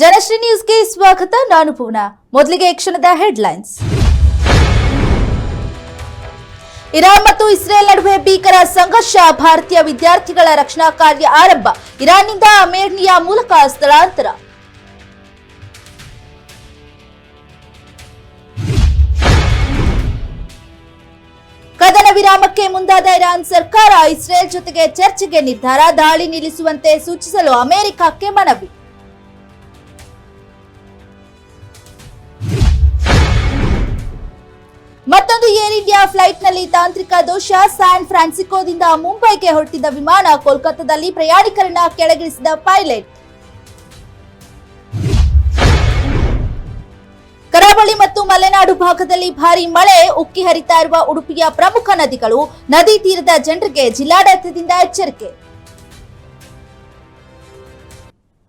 ಜನಶ್ರೀ ನ್ಯೂಸ್ಗೆ ಸ್ವಾಗತ. ನಾನು ಪೂರ್ಣ. ಮೊದಲಿಗೆ ಕ್ಷಣದ ಹೆಡ್ಲೈನ್ಸ್. ಇರಾನ್ ಮತ್ತು ಇಸ್ರೇಲ್ ನಡುವೆ ಭೀಕರ ಸಂಘರ್ಷ. ಭಾರತೀಯ ವಿದ್ಯಾರ್ಥಿಗಳ ರಕ್ಷಣಾ ಕಾರ್ಯ ಆರಂಭ. ಇರಾನ್ನಿಂದ ಅರ್ಮೇನಿಯಾ ಮೂಲಕ ಸ್ಥಳಾಂತರ. ಕದನ ವಿರಾಮಕ್ಕೆ ಮುಂದಾದ ಇರಾನ್ ಸರ್ಕಾರ. ಇಸ್ರೇಲ್ ಜೊತೆಗೆ ಚರ್ಚೆಗೆ ನಿರ್ಧಾರ. ದಾಳಿ ನಿಲ್ಲಿಸುವಂತೆ ಸೂಚಿಸಲು ಅಮೆರಿಕಕ್ಕೆ ಮನವಿ. ಮತ್ತೊಂದು ಏರ್ ಇಂಡಿಯಾ ಫ್ಲೈಟ್ನಲ್ಲಿ ತಾಂತ್ರಿಕ ದೋಷ. ಸ್ಯಾನ್ ಫ್ರಾನ್ಸಿಸ್ಕೋದಿಂದ ಮುಂಬೈಗೆ ಹೊರಟಿದ್ದ ವಿಮಾನ ಕೋಲ್ಕತ್ತಾದಲ್ಲಿ ಪ್ರಯಾಣಿಕರನ್ನ ಕೆಳಗಿಳಿಸಿದ ಪೈಲಟ್. ಕರಾವಳಿ ಮತ್ತು ಮಲೆನಾಡು ಭಾಗದಲ್ಲಿ ಭಾರೀ ಮಳೆ. ಉಕ್ಕಿ ಹರಿತಾ ಇರುವ ಉಡುಪಿಯ ಪ್ರಮುಖ ನದಿಗಳು. ನದಿ ತೀರದ ಜನರಿಗೆ ಜಿಲ್ಲಾಡಳಿತದಿಂದ ಎಚ್ಚರಿಕೆ.